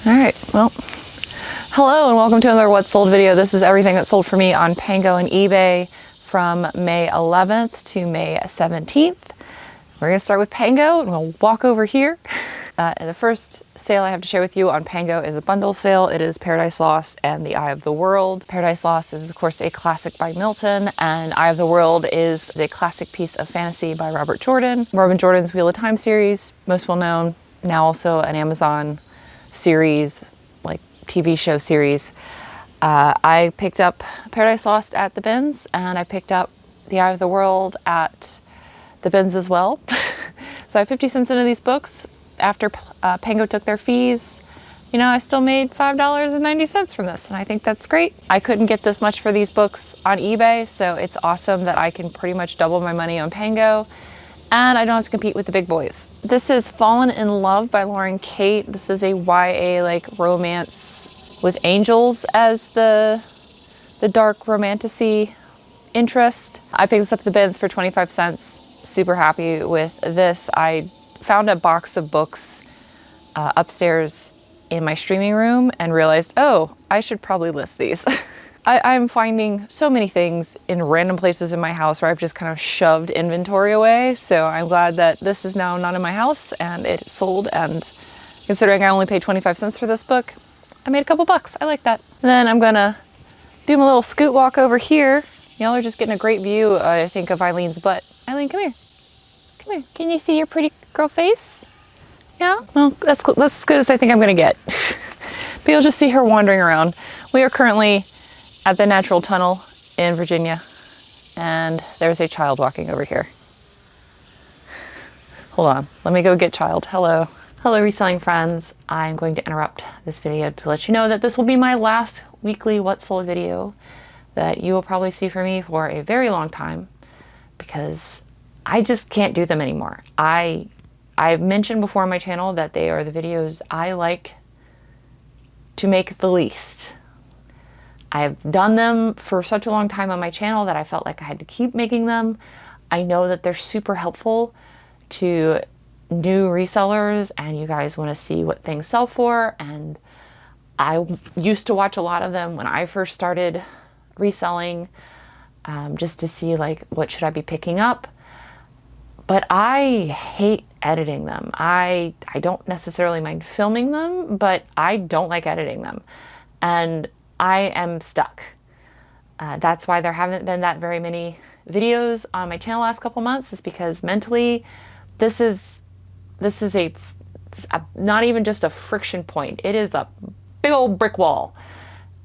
All right, well, hello and welcome to another What Sold video. This is everything that sold for me on Pango and eBay from May 11th to May 17th. We're gonna start with Pango and we'll walk over here. And the first sale I have to share with you on Pango is a bundle sale. It is Paradise Lost and The Eye of the World. Paradise Lost is of course a classic by Milton, and Eye of the World is a classic piece of fantasy by Robert Jordan. Robert Jordan's Wheel of Time series, most well known, now also an Amazon series, like TV show series. I picked up Paradise Lost at the bins, and I picked up The Eye of the World at the bins as well. So I have 50 cents into these books. After Pango took their fees, you know, I still made $5.90 from this, and I think that's great. I couldn't get this much for these books on eBay, so it's awesome that I can pretty much double my money on Pango, and I don't have to compete with the big boys. This is Fallen in Love by Lauren Kate. This is a YA like romance with angels as the dark romantic-y interest. I picked this up at the bins for 25 cents. Super happy with this. I found a box of books upstairs in my streaming room and realized, oh, I should probably list these. I'm finding so many things in random places in my house where I've just kind of shoved inventory away. So I'm glad that this is now not in my house and it sold. And considering I only paid 25 cents for this book, I made a couple bucks. I like that. And then I'm gonna do my little scoot walk over here. Y'all are just getting a great view, I think, of Eileen's butt. Eileen, come here. Come here. Can you see your pretty girl face? Yeah? Well, that's as good as I think I'm gonna get. But you'll just see her wandering around. We are currently at the Natural Tunnel in Virginia, and there's a child walking over here. Hold on, let me go get child. Hello. Hello, reselling friends. I'm going to interrupt this video to let you know that this will be my last weekly What Sold video that you will probably see from me for a very long time, because I just can't do them anymore. I've mentioned before on my channel that they are the videos I like to make the least. I've done them for such a long time on my channel that I felt like I had to keep making them. I know that they're super helpful to new resellers, and you guys want to see what things sell for, and I used to watch a lot of them when I first started reselling, just to see like what should I be picking up. But I hate editing them. I don't necessarily mind filming them, but I don't like editing them. And I am stuck. That's why there haven't been that very many videos on my channel last couple months, is because mentally this is not even just a friction point. It is a big old brick wall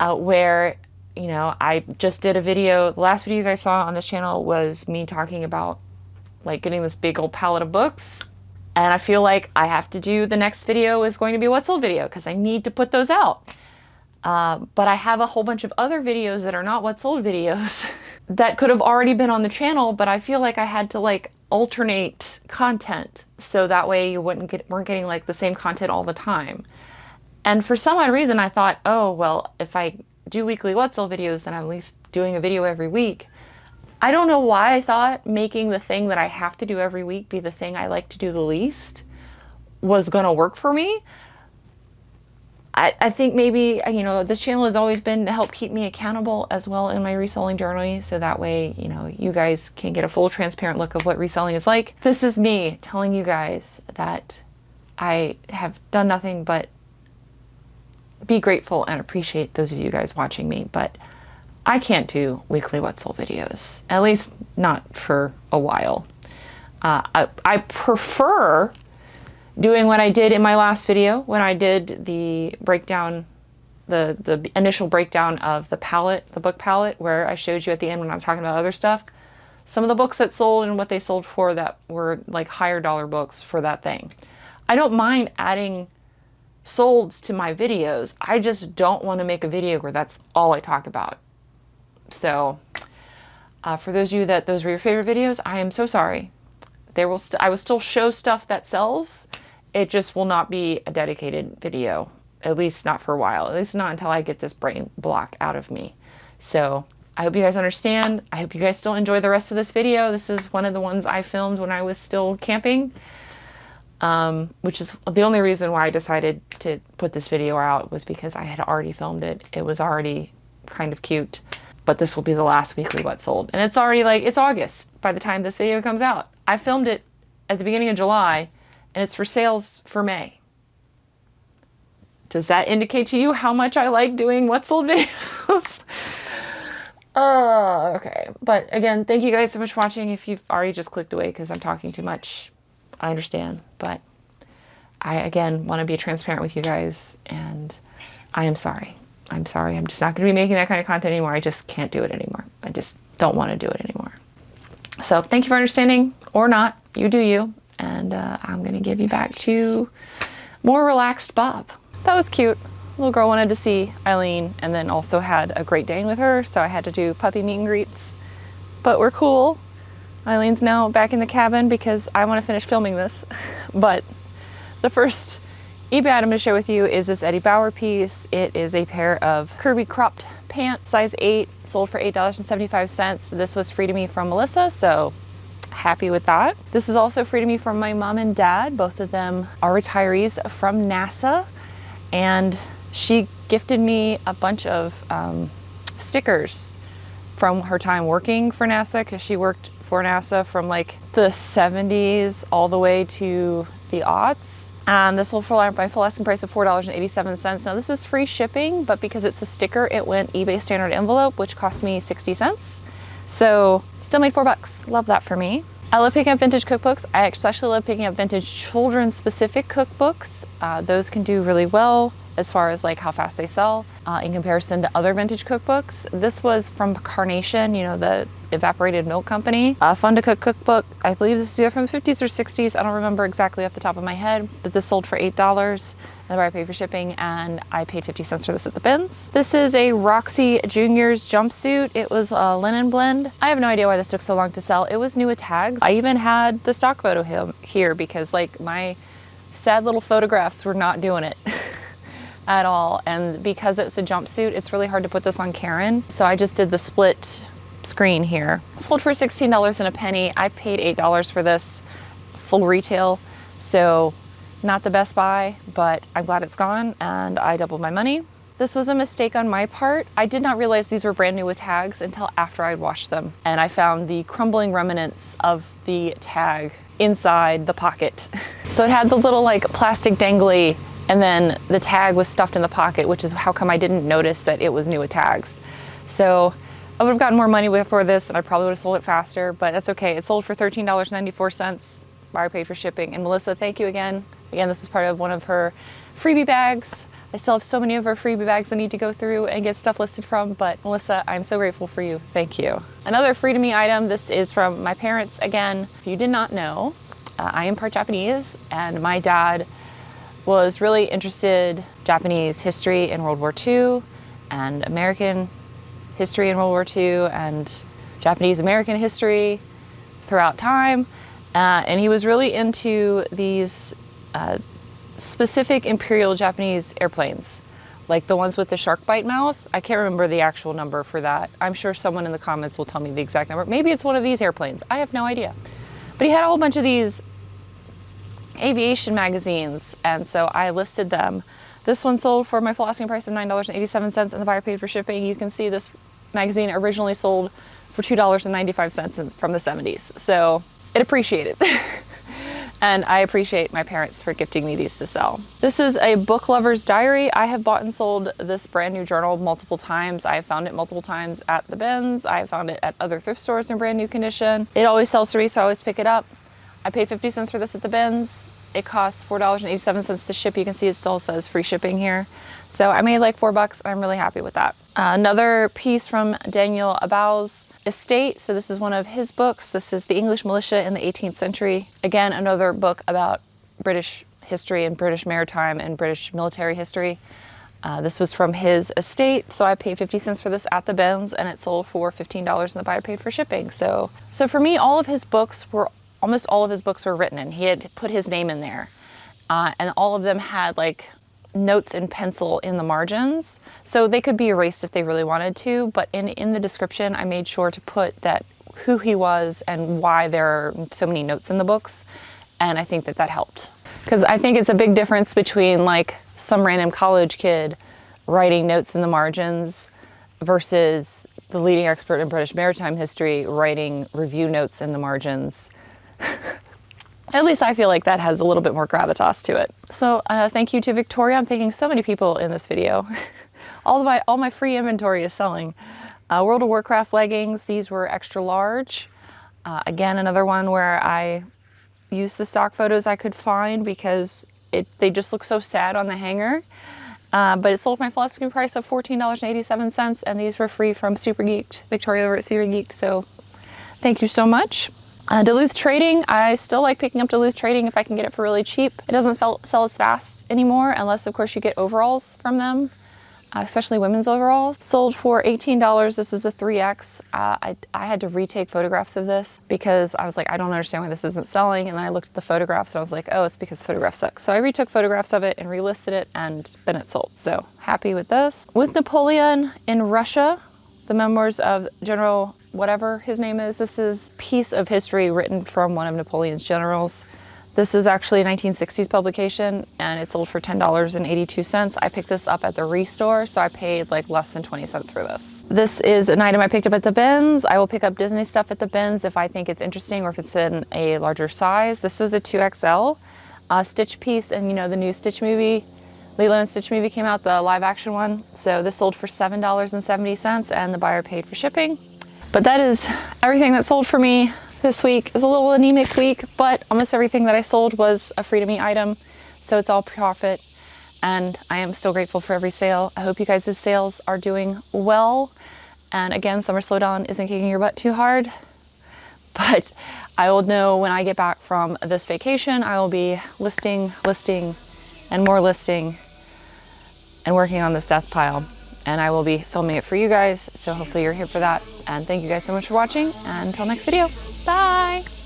where, you know, I just did a video. The last video you guys saw on this channel was me talking about like getting this big old pallet of books. And I feel like I have to do, the next video is going to be a What Sold video, because I need to put those out. But I have a whole bunch of other videos that are not What Sold videos that could have already been on the channel, but I feel like I had to like alternate content so that way you weren't getting like the same content all the time. And for some odd reason I thought, oh, well, if I do weekly What Sold videos, then I'm at least doing a video every week. I don't know why I thought making the thing that I have to do every week be the thing I like to do the least was gonna work for me. I think maybe, you know, this channel has always been to help keep me accountable as well in my reselling journey, so that way, you know, you guys can get a full transparent look of what reselling is like. This is me telling you guys that I have done nothing but be grateful and appreciate those of you guys watching me, but I can't do weekly What Sold videos, at least not for a while. I prefer doing what I did in my last video when I did the breakdown, the initial breakdown of the palette, the book palette, where I showed you at the end when I'm talking about other stuff, some of the books that sold and what they sold for that were like higher dollar books for that thing. I don't mind adding solds to my videos. I just don't want to make a video where that's all I talk about. So for those of you that those were your favorite videos, I am so sorry. I will still show stuff that sells. It just will not be a dedicated video, at least not for a while, at least not until I get this brain block out of me. So I hope you guys understand. I hope you guys still enjoy the rest of this video. This is one of the ones I filmed when I was still camping. which is the only reason why I decided to put this video out, was because I had already filmed it. It was already kind of cute, but this will be the last weekly what sold. And it's already like, it's August by the time this video comes out. I filmed it at the beginning of July and it's for sales for May. Does that indicate to you how much I like doing what sold videos? Okay. But again, thank you guys so much for watching. If you've already just clicked away because I'm talking too much, I understand. But I, again, want to be transparent with you guys, and I am sorry. I'm sorry. I'm just not going to be making that kind of content anymore. I just can't do it anymore. I just don't want to do it anymore. So thank you for understanding, or not. You do you. And I'm going to give you back to more relaxed Bob. That was cute. Little girl wanted to see Eileen, and then also had a Great Dane with her, so I had to do puppy meet and greets. But we're cool. Eileen's now back in the cabin because I want to finish filming this. But the first eBay item to share with you is this Eddie Bauer piece. It is a pair of Kirby cropped pants, size 8, sold for $8.75. This was free to me from Melissa, so happy with that. This is also free to me from my mom and dad. Both of them are retirees from NASA, and she gifted me a bunch of stickers from her time working for NASA, because she worked for NASA from like the 70s all the way to the aughts. And this will fall out by full asking price of $4.87. Now this is free shipping, but because it's a sticker, it went eBay standard envelope, which cost me 60 cents. So still made $4. Love that for me. I love picking up vintage cookbooks. I especially love picking up vintage children specific cookbooks. Those can do really well as far as like how fast they sell in comparison to other vintage cookbooks. This was from Carnation, you know, the evaporated milk company. Fun to cook cookbook. I believe this is either from the 50s or 60s. I don't remember exactly off the top of my head, but this sold for $8. And I paid for shipping, and I paid 50 cents for this at the bins. This is a Roxy Juniors jumpsuit. It was a linen blend. I have no idea why this took so long to sell. It was new with tags. I even had the stock photo here because like my sad little photographs were not doing it at all. And because it's a jumpsuit, it's really hard to put this on Karen. So I just did the split screen here. Sold for $16 and a penny. I paid $8 for this full retail. So not the best buy, but I'm glad it's gone and I doubled my money. This was a mistake on my part. I did not realize these were brand new with tags until after I'd washed them. And I found the crumbling remnants of the tag inside the pocket. So it had the little like plastic dangly, and then the tag was stuffed in the pocket, which is how come I didn't notice that it was new with tags. So I would have gotten more money for this, and I probably would have sold it faster, but that's okay. It sold for $13.94. Buyer paid for shipping. And Melissa, thank you again. Again, this was part of one of her freebie bags. I still have so many of her freebie bags I need to go through and get stuff listed from, but Melissa, I'm so grateful for you. Thank you. Another free to me item. This is from my parents. Again, if you did not know, I am part Japanese, and my dad was really interested Japanese history in World War II and American history in World War II and Japanese American history throughout time. And he was really into these specific Imperial Japanese airplanes, like the ones with the shark bite mouth. I can't remember the actual number for that. I'm sure someone in the comments will tell me the exact number. Maybe it's one of these airplanes. I have no idea. But he had a whole bunch of these aviation magazines, and so I listed them. This one sold for my full asking price of $9.87, and the buyer paid for shipping. You can see this magazine originally sold for $2.95 from the 70s. So it appreciated. And I appreciate my parents for gifting me these to sell. This is a book lover's diary. I have bought and sold this brand new journal multiple times. I have found it multiple times at the bins. I have found it at other thrift stores in brand new condition. It always sells to me, so I always pick it up. I paid 50 cents for this at the bins. It costs $4.87 to ship. You can see it still says free shipping here. So I made like $4. I'm really happy with that. Another piece from Daniel Abau's estate. So this is one of his books. This is The English Militia in the 18th Century. Again, another book about British history and British maritime and British military history. This was from his estate. So I paid 50 cents for this at the bins, and it sold for $15, and the buyer paid for shipping. So for me, almost all of his books were written, and he had put his name in there. And all of them had like notes in pencil in the margins, so they could be erased if they really wanted to, but in the description I made sure to put that who he was and why there are so many notes in the books, and I think that helped. Because I think it's a big difference between like some random college kid writing notes in the margins versus the leading expert in British maritime history writing review notes in the margins. At least I feel like that has a little bit more gravitas to it. So thank you to Victoria. I'm thanking so many people in this video. all my free inventory is selling. World of Warcraft leggings. These were extra large. Again, another one where I used the stock photos I could find because they just look so sad on the hanger. But it sold my full asking price of $14.87, and these were free from Super Geeked, Victoria over at Super Geeked. So thank you so much. Duluth Trading, I still like picking up Duluth Trading if I can get it for really cheap. It doesn't sell as fast anymore, unless of course you get overalls from them, especially women's overalls. Sold for $18. This is a 3X. I had to retake photographs of this because I was like, I don't understand why this isn't selling. And then I looked at the photographs and I was like, oh, it's because photographs suck. So I retook photographs of it and relisted it, and then it sold. So happy with this. With Napoleon in Russia, the memoirs of General whatever his name is. This is a piece of history written from one of Napoleon's generals. This is actually a 1960s publication, and it sold for $10.82. I picked this up at the Restore, so I paid like less than 20 cents for this. This is an item I picked up at the bins. I will pick up Disney stuff at the bins if I think it's interesting or if it's in a larger size. This was a 2XL Stitch piece, and you know the new Stitch movie, Lilo and Stitch movie came out, the live action one. So this sold for $7.70, and the buyer paid for shipping. But that is everything that sold for me this week. It's a little anemic week, but almost everything that I sold was a Free to Me item. So it's all profit, and I am still grateful for every sale. I hope you guys' sales are doing well. And again, summer slowdown isn't kicking your butt too hard, but I will know when I get back from this vacation. I will be listing, and more listing, and working on this death pile. And I will be filming it for you guys, so hopefully you're here for that. And thank you guys so much for watching, and until next video, bye!